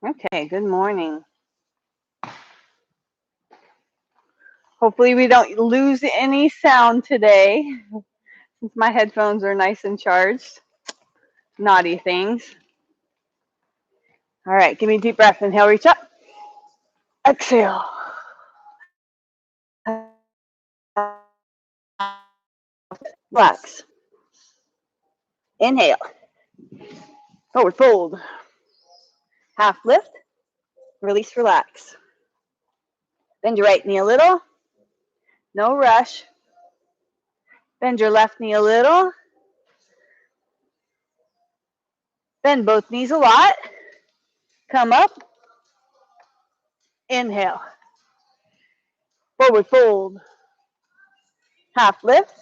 Okay, good morning. Hopefully we don't lose any sound today since my headphones are nice and charged. Naughty things. All right, give me a deep breath. Inhale, reach up. Exhale. Relax. Inhale. Forward fold. Half lift. Release, relax. Bend your right knee a little. No rush. Bend your left knee a little. Bend both knees a lot. Come up. Inhale. Forward fold. Half lift.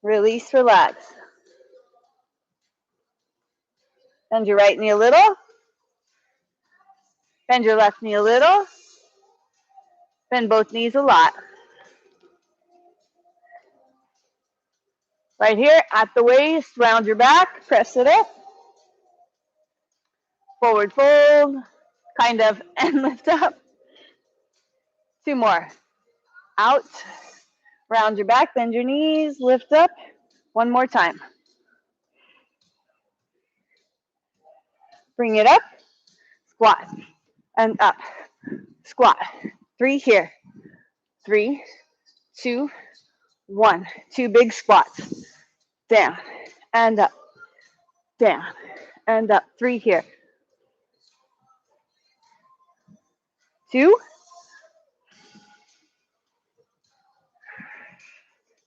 Release, relax. Bend your right knee a little. Bend your left knee a little. Bend both knees a lot. Right here at the waist, round your back, press it up. Forward fold, kind of, and lift up. Two more. Out, round your back, bend your knees, lift up. One more time. Bring it up, squat, and up. Squat. 3 here. 3, 2, 1. 2 big squats. Down, and up. Down, and up. 3 here. 2,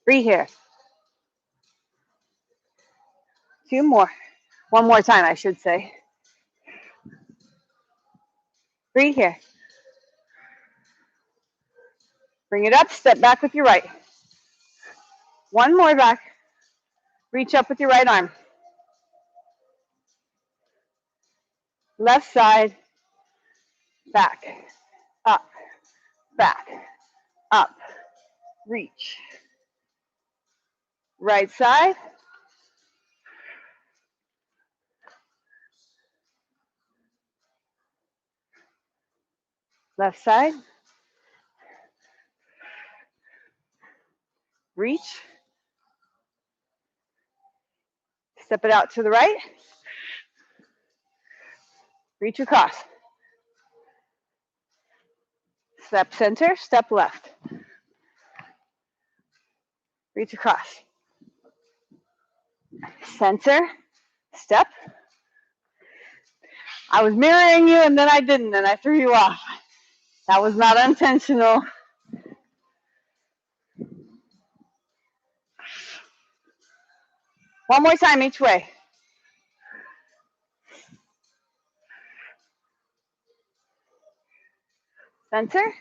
3 here. 2 more. One more time, I should say. 3 here. Bring it up, step back with your right. One more back. Reach up with your right arm. Left side, back, up, back, up, reach. Right side. Left side. Reach. Step it out to the right. Reach across. Step center, step left. Reach across. Center, step. I was mirroring you and then I didn't and I threw you off. That was not intentional. One more time each way. Center.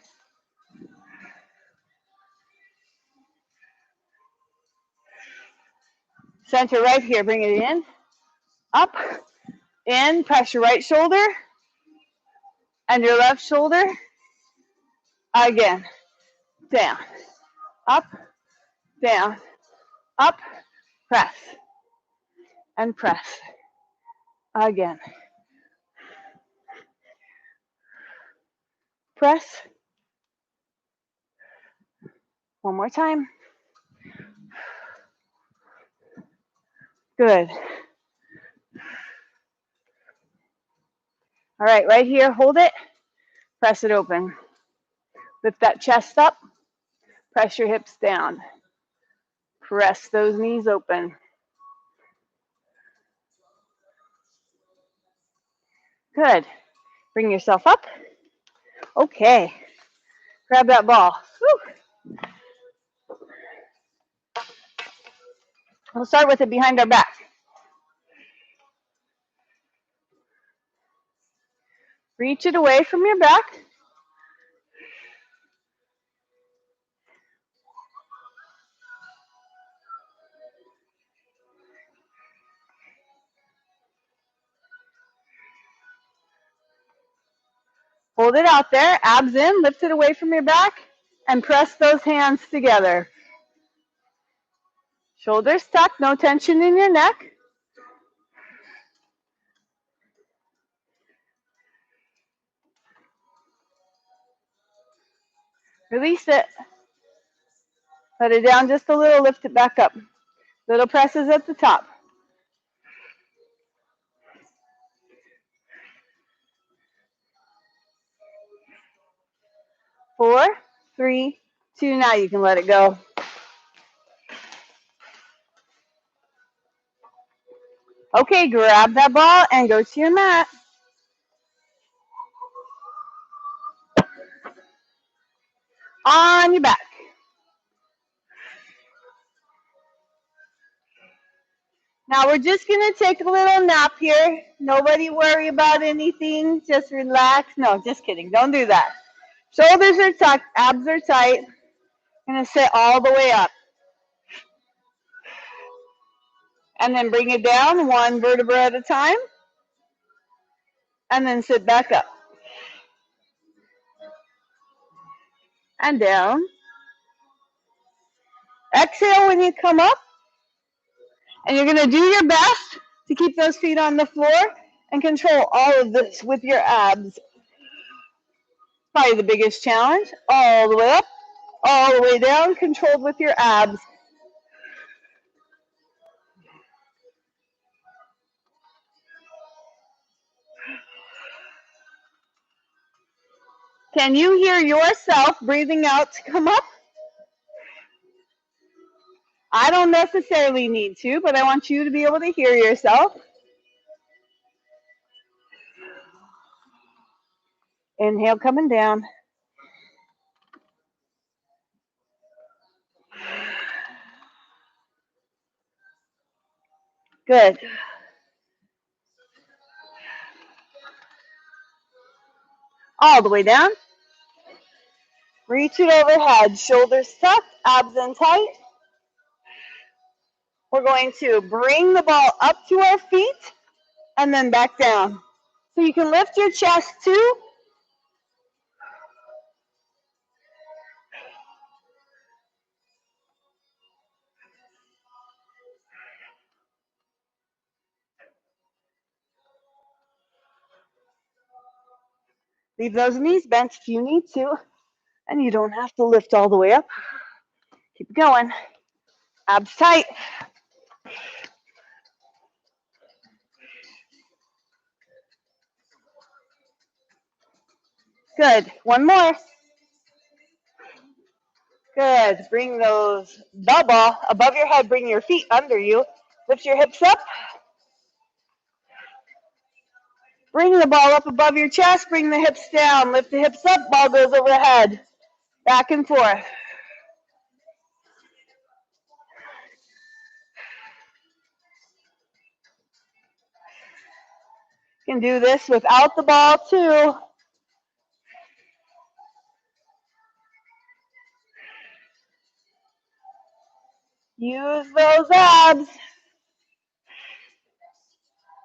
Center right here, bring it in. Up, in, press your right shoulder and your left shoulder. Again, down, up, down, up, press, and press. Again. Press. One more time. Good. All right, right here, hold it. Press it open. Lift that chest up. Press your hips down. Press those knees open. Good. Bring yourself up. Okay. Grab that ball. Whew. We'll start with it behind our back. Reach it away from your back. Hold it out there, abs in, lift it away from your back, and press those hands together. Shoulders tucked, no tension in your neck. Release it. Let it down just a little, lift it back up. Little presses at the top. 4, 3, 2, now you can let it go. Okay, grab that ball and go to your mat. On your back. Now we're just going to take a little nap here. Nobody worry about anything. Just relax. No, just kidding. Don't do that. Shoulders are tucked. Abs are tight. Going to sit all the way up. And then bring it down one vertebra at a time. And then sit back up. And down. Exhale when you come up. And you're going to do your best to keep those feet on the floor and control all of this with your abs. Probably the biggest challenge. All the way up, all the way down, controlled with your abs. Can you hear yourself breathing out to come up? I don't necessarily need to, but I want you to be able to hear yourself. Inhale, coming down. Good. All the way down. Reach it overhead, shoulders tucked, abs in tight. We're going to bring the ball up to our feet and then back down. So you can lift your chest too. Leave those knees bent if you need to, and you don't have to lift all the way up. Keep going. Abs tight. Good. One more. Good. Bring the ball above your head. Bring your feet under you. Lift your hips up. Bring the ball up above your chest. Bring the hips down. Lift the hips up. Ball goes overhead. Back and forth. You can do this without the ball too. Use those abs.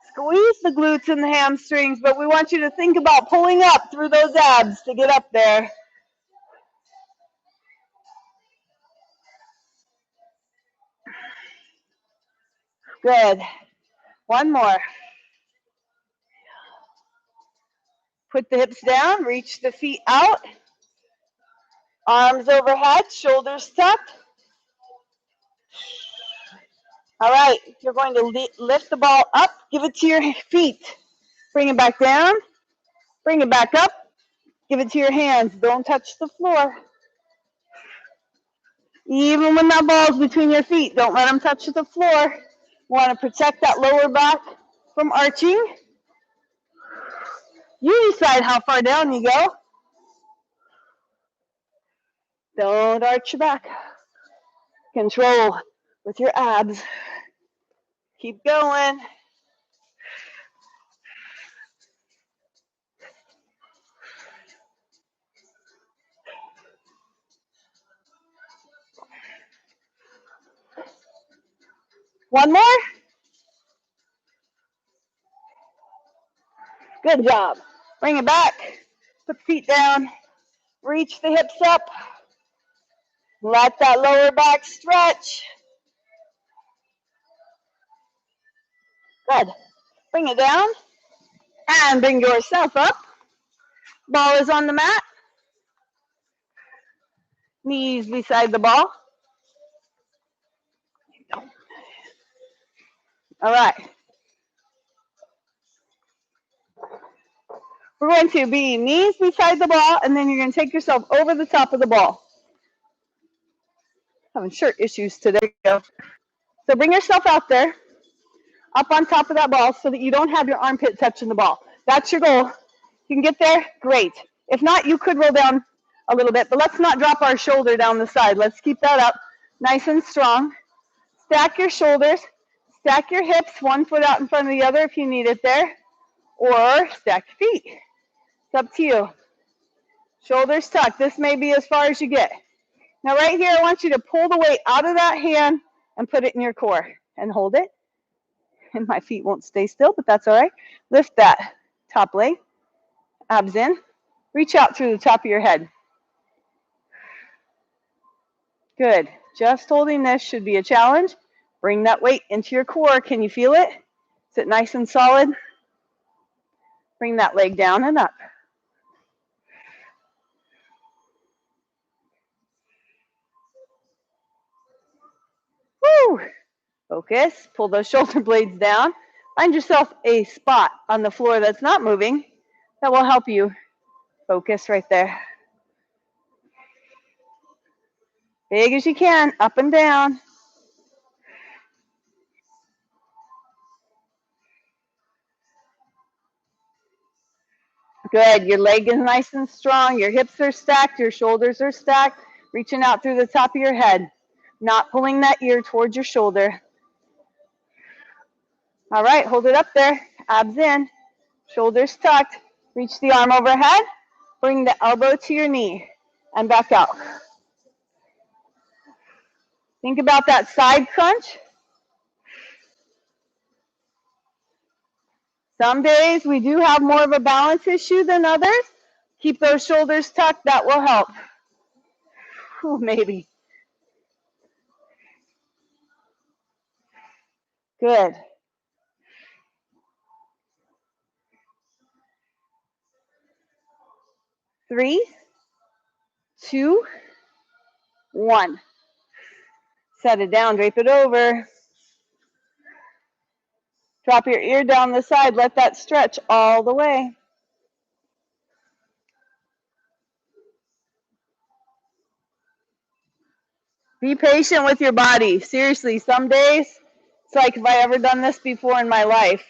Squeeze the glutes and the hamstrings, but we want you to think about pulling up through those abs to get up there. Good. One more. Put the hips down, reach the feet out. Arms overhead, shoulders tucked. All right, you're going to lift the ball up, give it to your feet. Bring it back down, bring it back up, give it to your hands. Don't touch the floor. Even when that ball's between your feet, don't let them touch the floor. You want to protect that lower back from arching. You decide how far down you go. Don't arch your back. Control with your abs. Keep going. One more. Good job. Bring it back. Put the feet down. Reach the hips up. Let that lower back stretch. Good. Bring it down. And bring yourself up. Ball is on the mat. Knees beside the ball. All right. We're going to be knees beside the ball, and then you're going to take yourself over the top of the ball. Having shirt issues today. So bring yourself out there, up on top of that ball so that you don't have your armpit touching the ball. That's your goal. You can get there, great. If not, you could roll down a little bit, but let's not drop our shoulder down the side. Let's keep that up nice and strong. Stack your shoulders, stack your hips, one foot out in front of the other if you need it there, or stack your feet. It's up to you. Shoulders tucked. This may be as far as you get. Now right here, I want you to pull the weight out of that hand and put it in your core and hold it. And my feet won't stay still, but that's all right. Lift that top leg, abs in. Reach out through the top of your head. Good. Just holding this should be a challenge. Bring that weight into your core. Can you feel it? Is it nice and solid? Bring that leg down and up. Woo! Focus. Pull those shoulder blades down. Find yourself a spot on the floor that's not moving. That will help you focus right there. Big as you can, up and down. Good. Your leg is nice and strong. Your hips are stacked. Your shoulders are stacked. Reaching out through the top of your head. Not pulling that ear towards your shoulder. All right, hold it up there. Abs in. Shoulders tucked. Reach the arm overhead. Bring the elbow to your knee and back out. Think about that side crunch. Some days we do have more of a balance issue than others. Keep those shoulders tucked. That will help. Ooh, maybe. Good. Three, two, one. Set it down, drape it over. Drop your ear down the side. Let that stretch all the way. Be patient with your body. Seriously, some days, it's like, have I ever done this before in my life?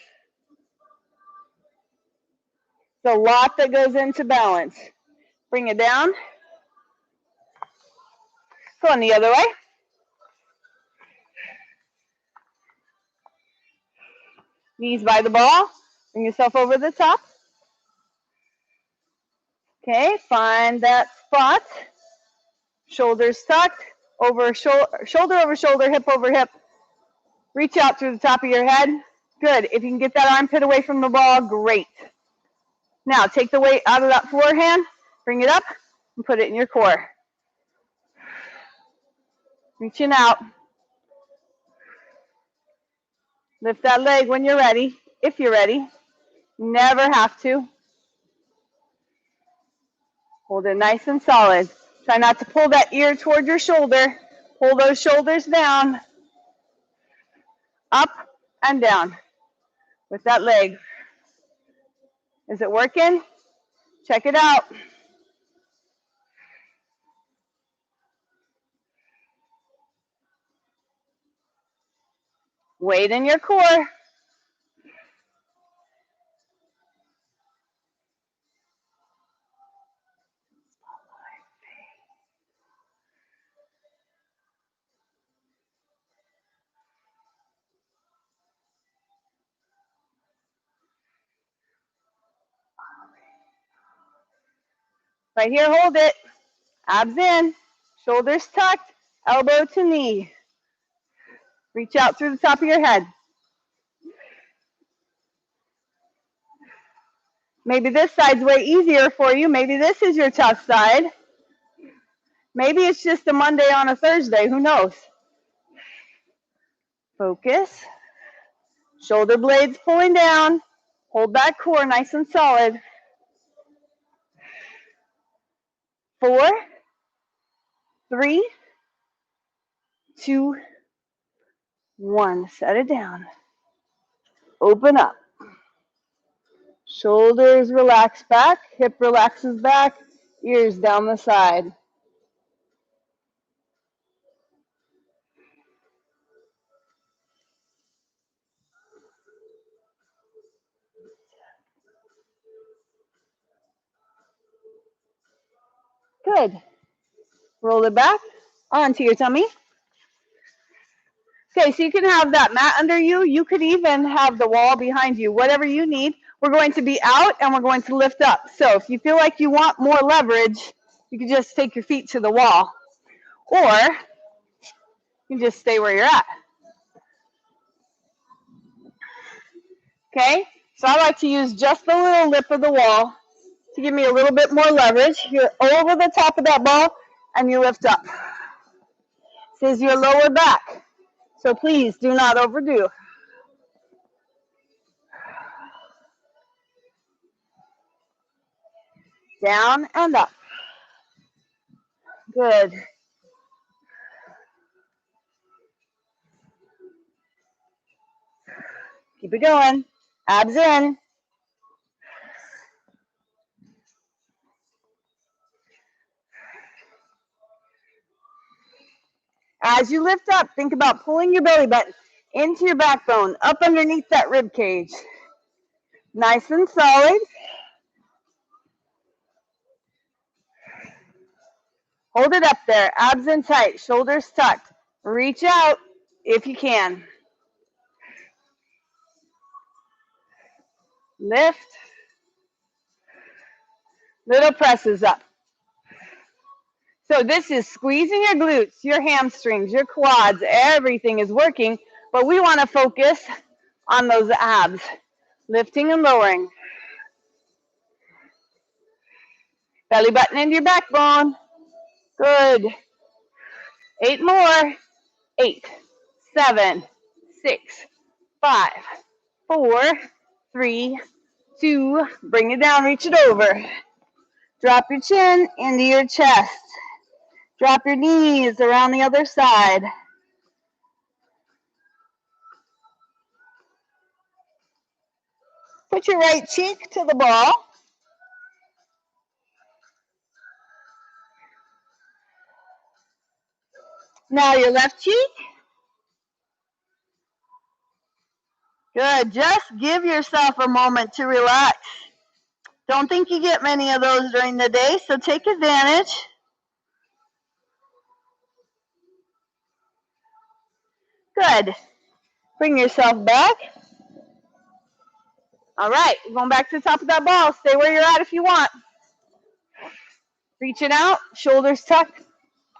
It's a lot that goes into balance. Bring it down. Going the other way. Knees by the ball. Bring yourself over the top. Okay, find that spot. Shoulders tucked. Over shoulder over shoulder, hip over hip. Reach out through the top of your head. Good. If you can get that armpit away from the ball, great. Now, take the weight out of that forehand. Bring it up and put it in your core. Reaching out. Lift that leg when you're ready, if you're ready. Never have to. Hold it nice and solid. Try not to pull that ear toward your shoulder. Pull those shoulders down. Up and down with that leg. Is it working? Check it out. Weight in your core. Right here, hold it. Abs in. Shoulders tucked. Elbow to knee. Reach out through the top of your head. Maybe this side's way easier for you. Maybe this is your tough side. Maybe it's just a Monday on a Thursday. Who knows? Focus. Shoulder blades pulling down. Hold that core nice and solid. 4, 3, 2, 1. Set it down. Open up. Shoulders relax back. Hip relaxes back. Ears down the side. Good. Roll it back onto your tummy. Okay, so you can have that mat under you. You could even have the wall behind you, whatever you need. We're going to be out and we're going to lift up. So if you feel like you want more leverage, you can just take your feet to the wall. Or you can just stay where you're at. Okay, so I like to use just the little lip of the wall to give me a little bit more leverage. You're over the top of that ball and you lift up. This is your lower back. So please do not overdo. Down and up. Good. Keep it going. Abs in. As you lift up, think about pulling your belly button into your backbone, up underneath that rib cage. Nice and solid. Hold it up there, abs in tight, shoulders tucked. Reach out if you can. Lift. Little presses up. So this is squeezing your glutes, your hamstrings, your quads, everything is working, but we want to focus on those abs, lifting and lowering. Belly button into your backbone. Good. 8 more. 8, 7, 6, 5, 4, 3, 2. Bring it down, reach it over. Drop your chin into your chest. Drop your knees around the other side. Put your right cheek to the ball. Now your left cheek. Good. Just give yourself a moment to relax. Don't think you get many of those during the day, so take advantage. Good. Bring yourself back. All right, going back to the top of that ball. Stay where you're at if you want. Reach it out, shoulders tucked,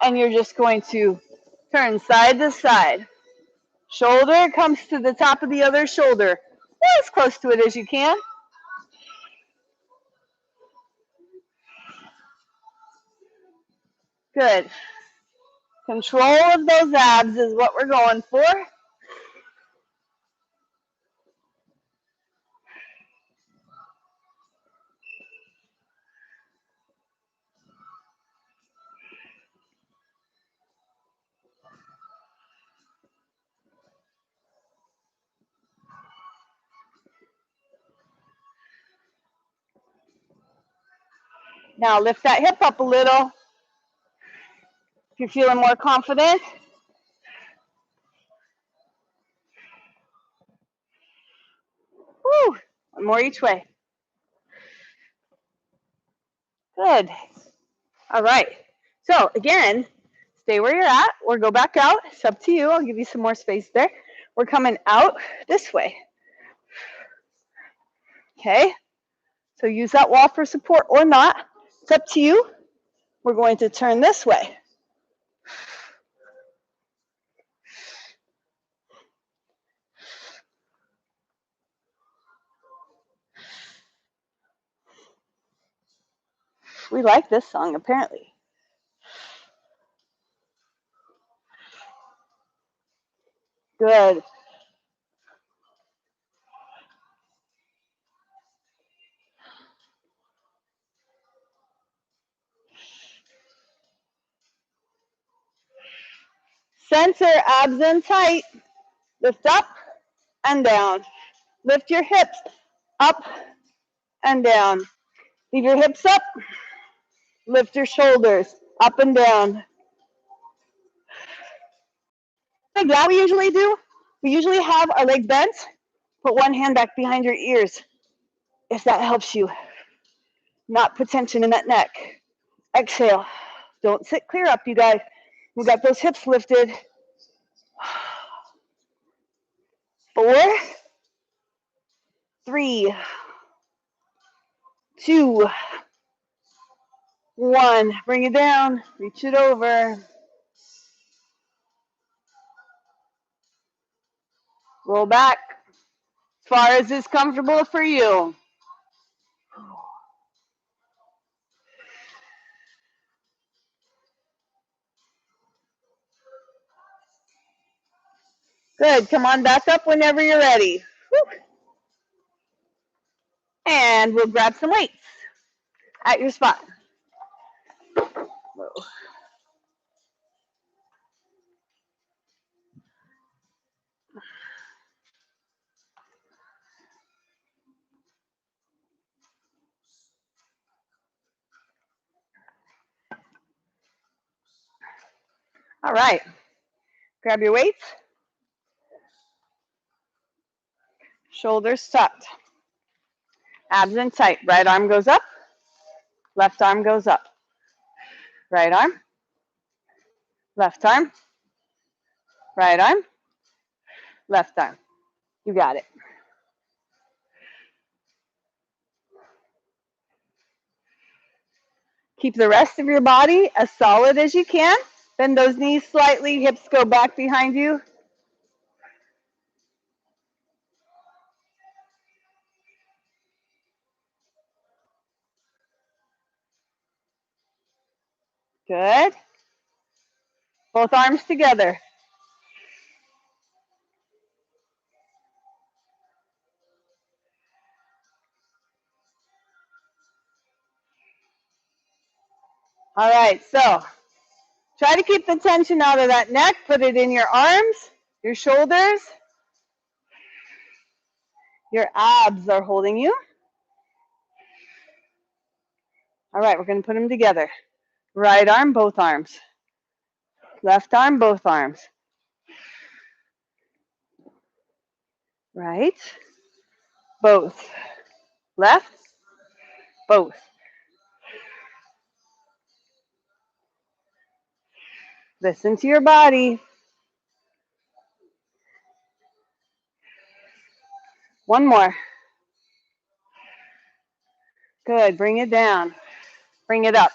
and you're just going to turn side to side. Shoulder comes to the top of the other shoulder. As close to it as you can. Good. Control of those abs is what we're going for. Now lift that hip up a little. If you're feeling more confident. Woo. One more each way. Good. All right. So again, stay where you're at or go back out. It's up to you. I'll give you some more space there. We're coming out this way. Okay. So use that wall for support or not. It's up to you. We're going to turn this way. We like this song, apparently. Good. Center, abs in tight. Lift up and down. Lift your hips up and down. Leave your hips up. Lift your shoulders up and down. Like that we usually do. We usually have our leg bent. Put one hand back behind your ears if that helps you. Not put tension in that neck. Exhale. Don't sit clear up, you guys. We got those hips lifted. 4, 3, 2, 1. Bring it down. Reach it over. Roll back as far as is comfortable for you. Good. Come on back up whenever you're ready. Woo. And we'll grab some weights at your spot. Whoa. All right. Grab your weights. Shoulders tucked. Abs in tight. Right arm goes up. Left arm goes up. Right arm. Left arm. Right arm. Left arm. You got it. Keep the rest of your body as solid as you can. Bend those knees slightly. Hips go back behind you. Good. Both arms together. All right, so try to keep the tension out of that neck. Put it in your arms, your shoulders. Your abs are holding you. All right, we're going to put them together. Right arm, both arms. Left arm, both arms. Right, both. Left, both. Listen to your body. One more. Good, bring it down. Bring it up.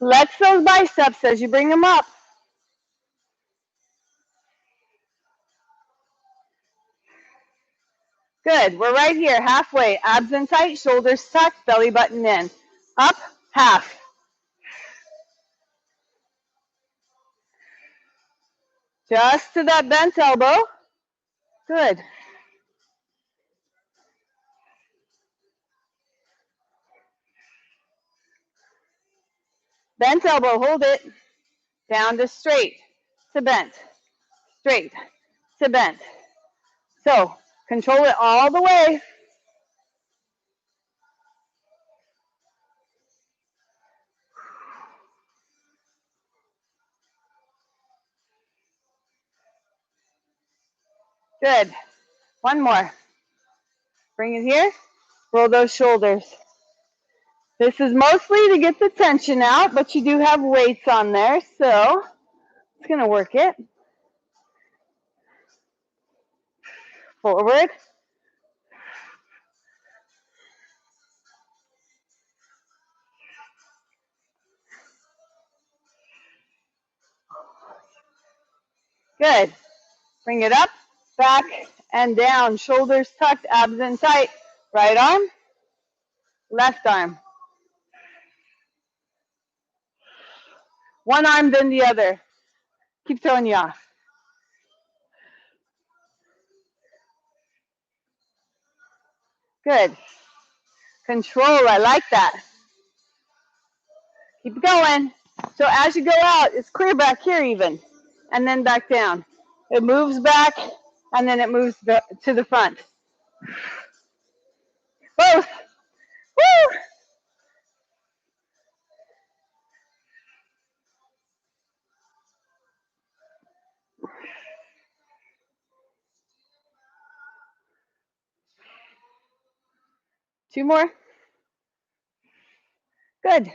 Flex those biceps as you bring them up. Good, we're right here, halfway. Abs in tight, shoulders tucked, belly button in. Up, half. Just to that bent elbow. Good. Bent elbow, hold it. Down to straight, to bent. Straight, to bent. So, control it all the way. Good. One more. Bring it here. Roll those shoulders. This is mostly to get the tension out, but you do have weights on there, so it's going to work it. Forward. Good. Bring it up, back, and down. Shoulders tucked, abs in tight. Right arm, left arm. One arm, then the other. Keep throwing you off. Good. Control, I like that. Keep going. So as you go out, it's clear back here even, and then back down. It moves back, and then it moves to the front. Both. Woo! Two more. Good.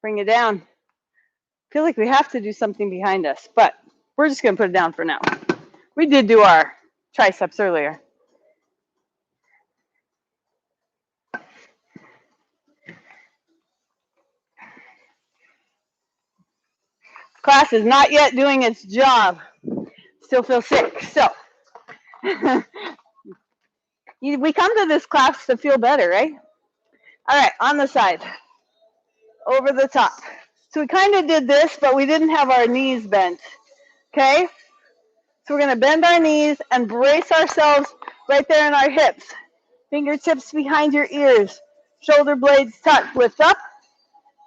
Bring it down. Feel like we have to do something behind us, but we're just going to put it down for now. We did do our triceps earlier. Class is not yet doing its job. Still feel sick. So we come to this class to feel better, right? All right, on the side. Over the top. So we kind of did this, but we didn't have our knees bent. Okay? So we're going to bend our knees and brace ourselves right there in our hips. Fingertips behind your ears. Shoulder blades tucked. Lift up,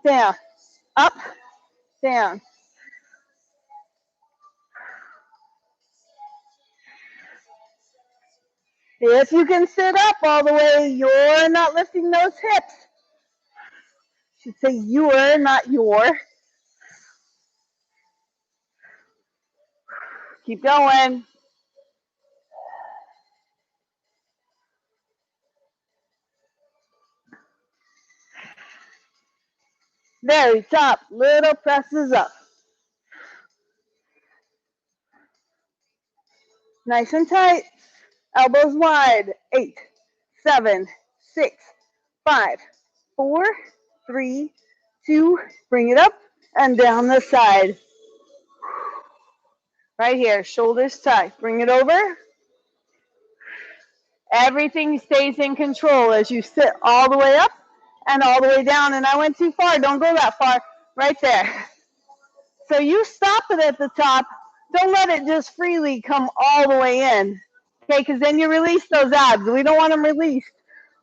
down, up, down. If you can sit up all the way, you're not lifting those hips. I should say you're, not your. Keep going. Very top. Little presses up. Nice and tight. Elbows wide. 8, 7, 6, 5, 4, 3, 2. Bring it up and down the side. Right here. Shoulders tucked. Bring it over. Everything stays in control as you sit all the way up and all the way down. And I went too far. Don't go that far. Right there. So you stop it at the top. Don't let it just freely come all the way in. Okay, because then you release those abs. We don't want them released.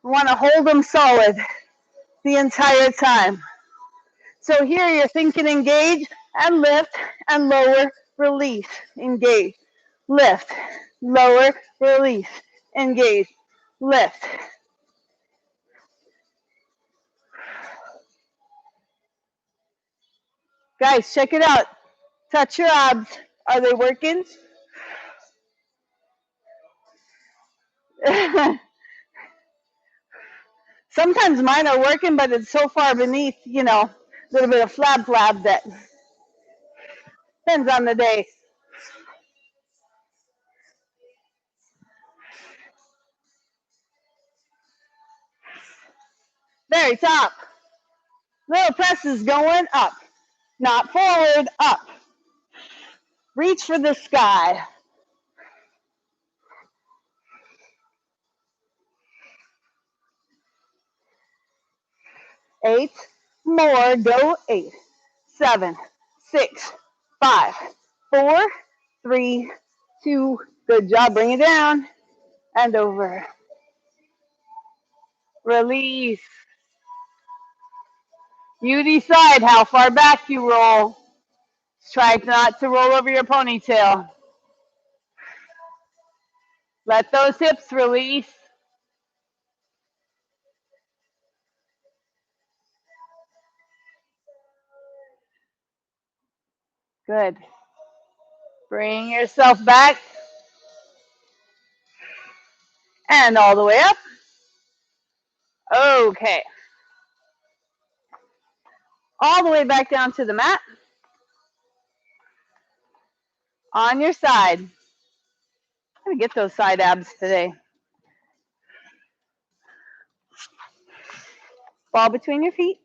We want to hold them solid the entire time. So here you're thinking engage and lift and lower, release, engage, lift, lower, release, engage, lift. Guys, check it out. Touch your abs. Are they working? Sometimes mine are working, but it's so far beneath, a little bit of flab that depends on the day. Very top. Little presses going up, not forward, up. Reach for the sky. 8 more. Go 8, 7, 6, 5, 4, 3, 2. Good job. Bring it down and over. Release. You decide how far back you roll. Try not to roll over your ponytail. Let those hips release. Good. Bring yourself back. And all the way up. Okay. All the way back down to the mat. On your side. I'm going to get those side abs today. Ball between your feet.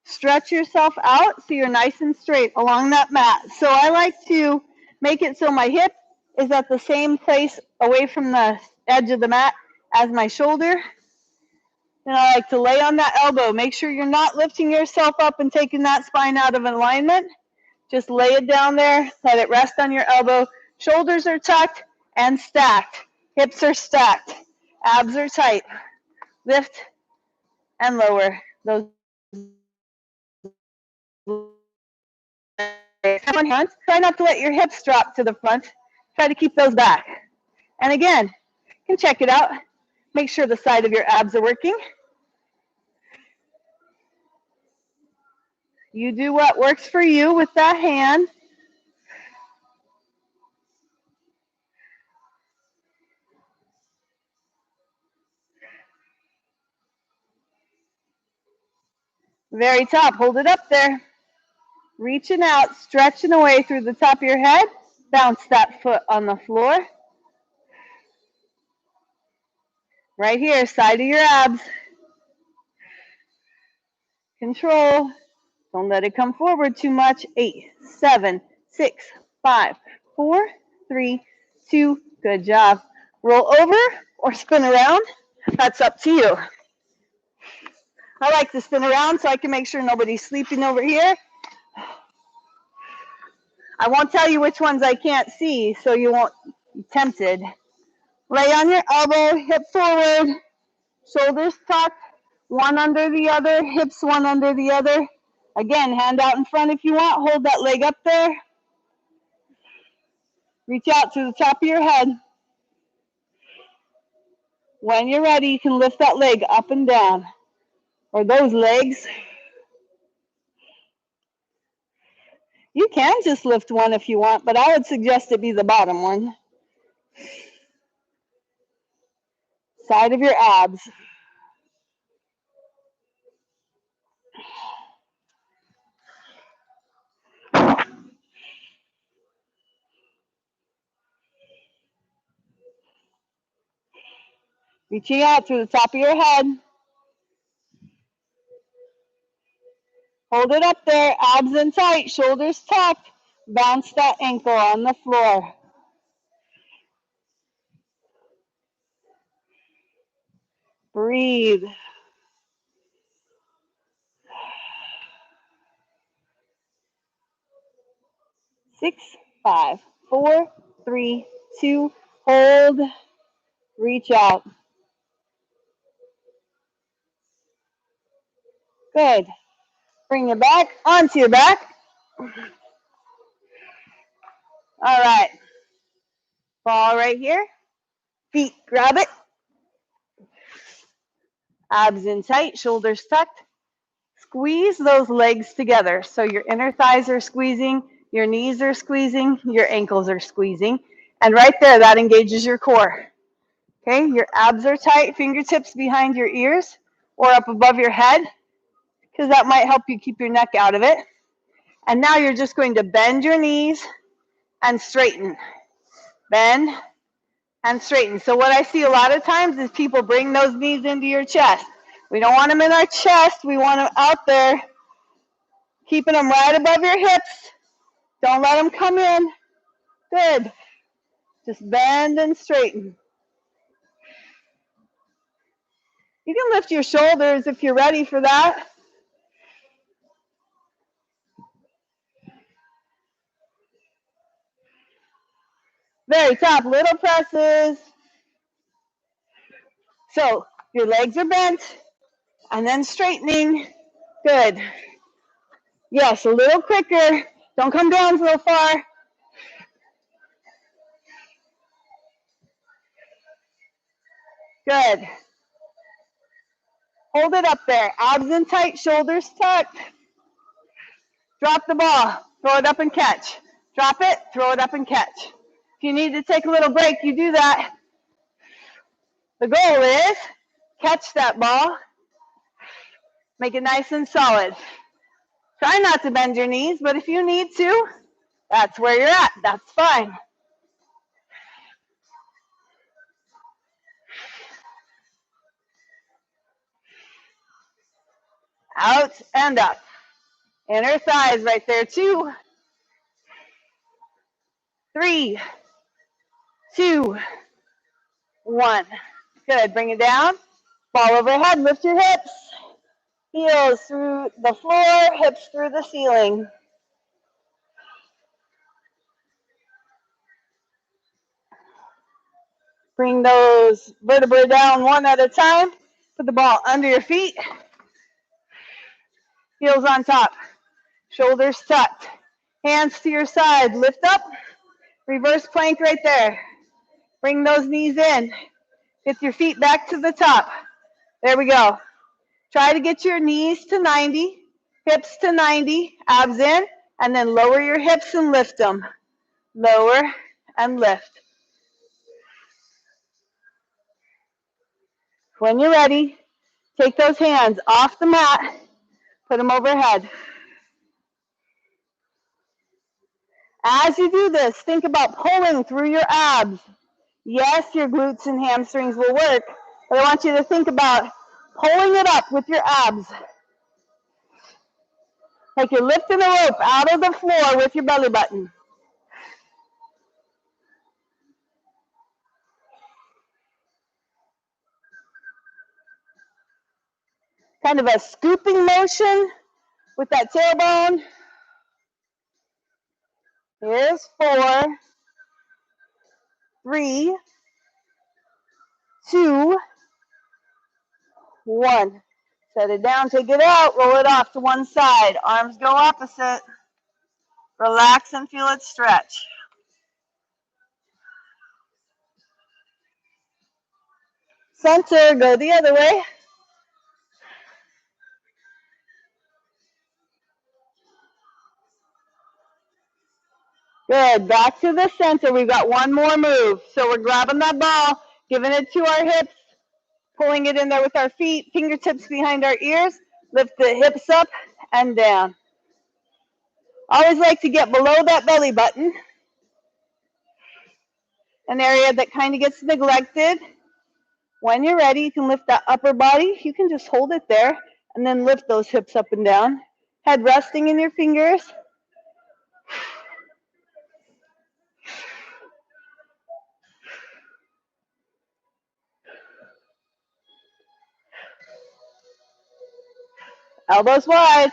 Stretch yourself out so you're nice and straight along that mat. So I like to make it so my hip is at the same place away from the edge of the mat as my shoulder. And I like to lay on that elbow. Make sure you're not lifting yourself up and taking that spine out of alignment. Just lay it down there. Let it rest on your elbow. Shoulders are tucked and stacked. Hips are stacked. Abs are tight. Lift and lower those one hand. Try not to let your hips drop to the front. Try to keep those back. And again, you can check it out. Make sure the side of your abs are working. You do what works for you with that hand. Very top, hold it up there. Reaching out, stretching away through the top of your head. Bounce that foot on the floor. Right here, side of your abs. Control. Don't let it come forward too much. 8, 7, 6, 5, 4, 3, 2. Good job. Roll over or spin around. That's up to you. I like to spin around so I can make sure nobody's sleeping over here. I won't tell you which ones I can't see so you won't be tempted. Lay on your elbow, hip forward, shoulders tucked, one under the other, hips one under the other. Again, hand out in front if you want. Hold that leg up there. Reach out to the top of your head. When you're ready, you can lift that leg up and down, or those legs. You can just lift one if you want, but I would suggest it be the bottom one. Side of your abs. Reaching out through the top of your head. Hold it up there, abs in tight, shoulders tucked. Bounce that ankle on the floor. Breathe. Six, 5, 4, 3, 2, hold, reach out. Good. Bring it back onto your back. All right. Ball right here. Feet, grab it. Abs in tight, shoulders tucked. Squeeze those legs together. So your inner thighs are squeezing, your knees are squeezing, your ankles are squeezing. And right there, that engages your core. Okay, your abs are tight, fingertips behind your ears or up above your head, because that might help you keep your neck out of it. And now you're just going to bend your knees and straighten. Bend and straighten. So what I see a lot of times is people bring those knees into your chest. We don't want them in our chest. We want them out there, keeping them right above your hips. Don't let them come in. Good. Just bend and straighten. You can lift your shoulders if you're ready for that. Very top, little presses. So your legs are bent and then straightening. Good. Yes, a little quicker. Don't come down so far. Good. Hold it up there. Abs in tight, shoulders tucked. Drop the ball. Throw it up and catch. Drop it, throw it up and catch. If you need to take a little break, you do that. The goal is catch that ball. Make it nice and solid. Try not to bend your knees, but if you need to, that's where you're at. That's fine. Out and up. Inner thighs right there. 2, 3, 2, 1. Good. Bring it down. Ball overhead, lift your hips. Heels through the floor, hips through the ceiling. Bring those vertebrae down one at a time. Put the ball under your feet. Heels on top. Shoulders tucked. Hands to your side. Lift up. Reverse plank right there. Bring those knees in. Get your feet back to the top. There we go. Try to get your knees to 90, hips to 90, abs in, and then lower your hips and lift them. Lower and lift. When you're ready, take those hands off the mat, put them overhead. As you do this, think about pulling through your abs. Yes, your glutes and hamstrings will work, but I want you to think about pulling it up with your abs. Like you're lifting a rope out of the floor with your belly button. Kind of a scooping motion with that tailbone. Here's 4, 3, 2, 1. Set it down, take it out, roll it off to one side. Arms go opposite. Relax and feel it stretch. Center, go the other way. Good, back to the center. We've got one more move. So we're grabbing that ball, giving it to our hips, pulling it in there with our feet, fingertips behind our ears, lift the hips up and down. Always like to get below that belly button, an area that kind of gets neglected. When you're ready, you can lift that upper body. You can just hold it there and then lift those hips up and down. Head resting in your fingers. Elbows wide.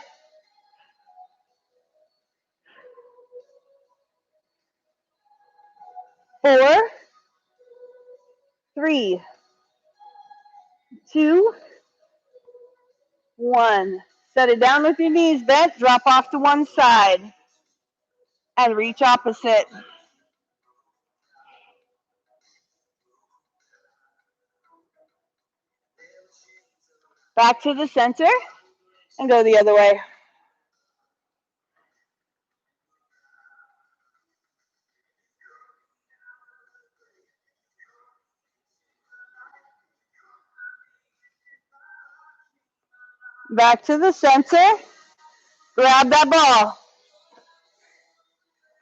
4, 3, 2, 1. Set it down with your knees bent. Drop off to one side. And reach opposite. Back to the center. And go the other way. Back to the center. Grab that ball.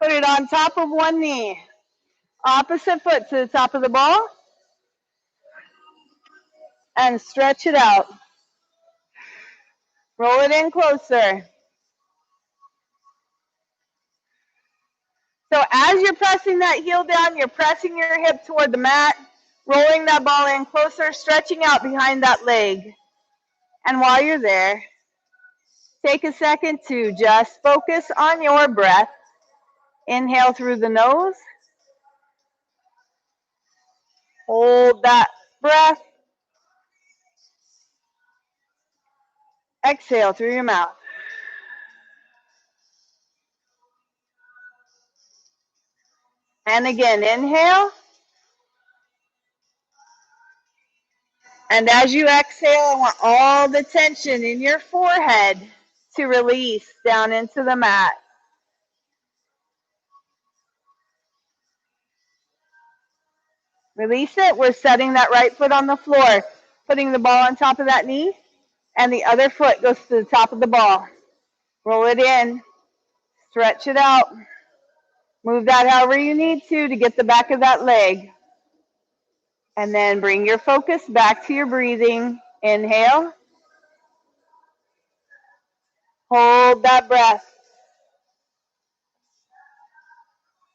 Put it on top of one knee. Opposite foot to the top of the ball. And stretch it out. Roll it in closer. So as you're pressing that heel down, you're pressing your hip toward the mat, rolling that ball in closer, stretching out behind that leg. And while you're there, take a second to just focus on your breath. Inhale through the nose. Hold that breath. Exhale through your mouth. And again, inhale. And as you exhale, I want all the tension in your forehead to release down into the mat. Release it. We're setting that right foot on the floor, putting the ball on top of that knee, and the other foot goes to the top of the ball. Roll it in. Stretch it out. Move that however you need to get the back of that leg. And then bring your focus back to your breathing. Inhale. Hold that breath.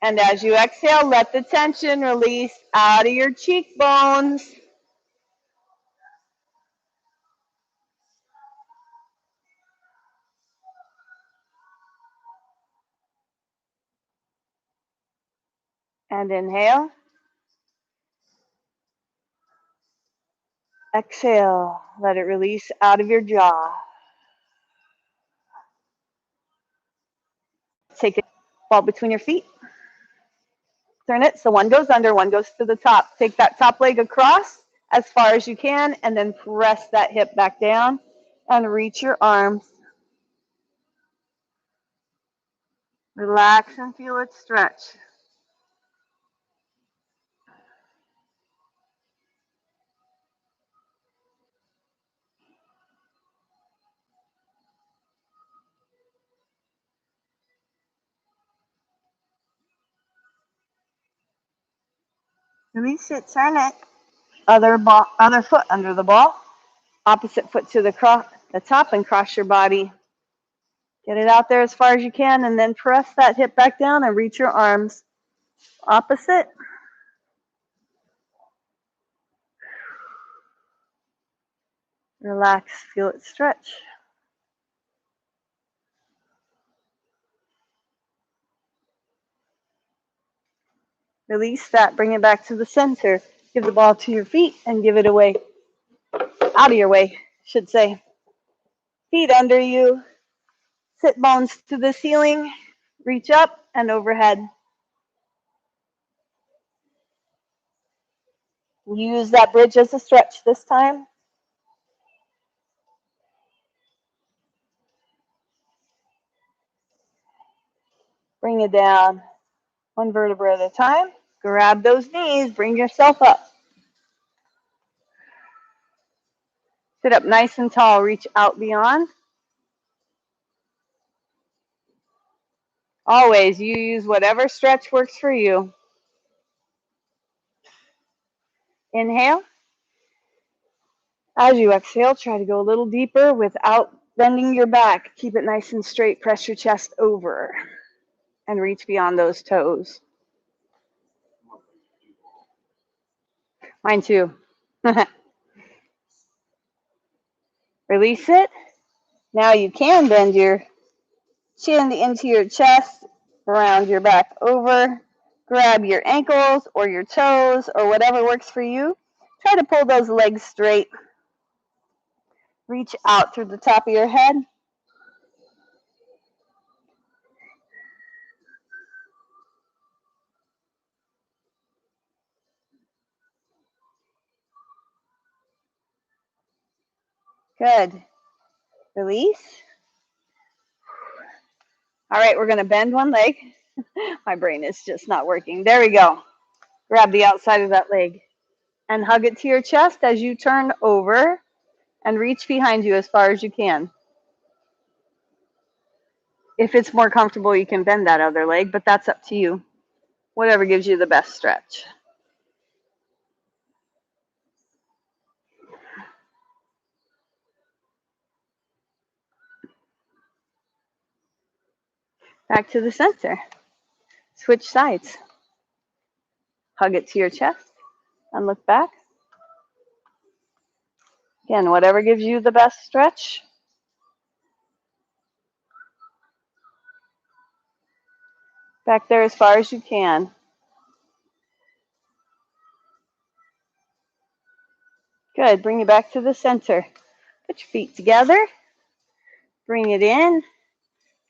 And as you exhale, let the tension release out of your cheekbones. And inhale. Exhale. Let it release out of your jaw. Take it, ball between your feet. Turn it so one goes under, one goes to the top. Take that top leg across as far as you can, and then press that hip back down and reach your arms. Relax and feel it stretch. Release it, turn it. Other foot under the ball. Opposite foot to the top and cross your body. Get it out there as far as you can, and then press that hip back down and reach your arms. Opposite. Relax, feel it stretch. Release that, bring it back to the center. Give the ball to your feet and give it away. Out of your way, should say. Feet under you. Sit bones to the ceiling. Reach up and overhead. Use that bridge as a stretch this time. Bring it down. One vertebra at a time. Grab those knees. Bring yourself up. Sit up nice and tall. Reach out beyond. Always, you use whatever stretch works for you. Inhale. As you exhale, try to go a little deeper without bending your back. Keep it nice and straight. Press your chest over and reach beyond those toes. Mine too. Release it. Now you can bend your chin into your chest, around your back over. Grab your ankles or your toes or whatever works for you. Try to pull those legs straight. Reach out through the top of your head. Good. Release. All right, we're going to bend one leg. My brain is just not working. There we go. Grab the outside of that leg and hug it to your chest as you turn over and reach behind you as far as you can. If it's more comfortable, you can bend that other leg, but that's up to you. Whatever gives you the best stretch. Back to the center. Switch sides. Hug it to your chest and look back. Again, whatever gives you the best stretch. Back there as far as you can. Good. Bring it back to the center. Put your feet together. Bring it in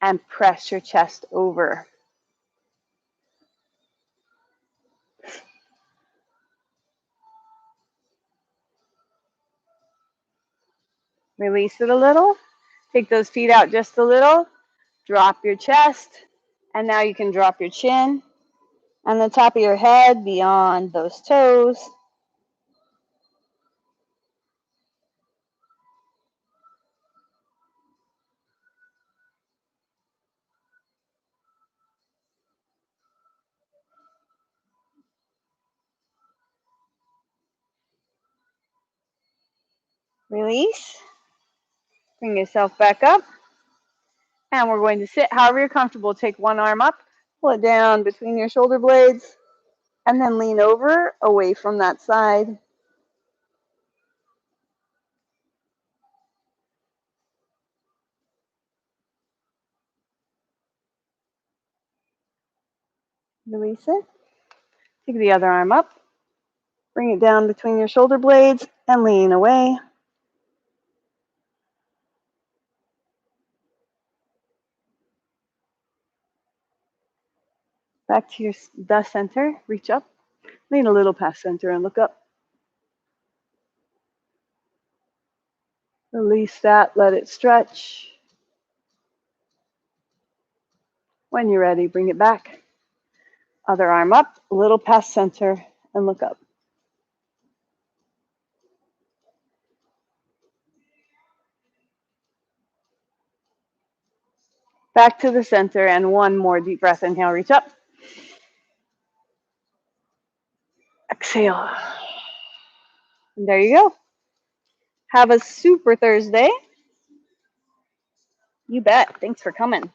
and press your chest over. Release it a little. Take those feet out just a little. Drop your chest. And now you can drop your chin and the top of your head beyond those toes. Release. Bring yourself back up. And we're going to sit however you're comfortable. Take one arm up, pull it down between your shoulder blades, and then lean over away from that side. Release it. Take the other arm up. Bring it down between your shoulder blades and lean away. Back to the center. Reach up. Lean a little past center and look up. Release that. Let it stretch. When you're ready, bring it back. Other arm up, a little past center, and look up. Back to the center, and one more deep breath. Inhale, reach up. Exhale. And there you go. Have a super Thursday. You bet. Thanks for coming.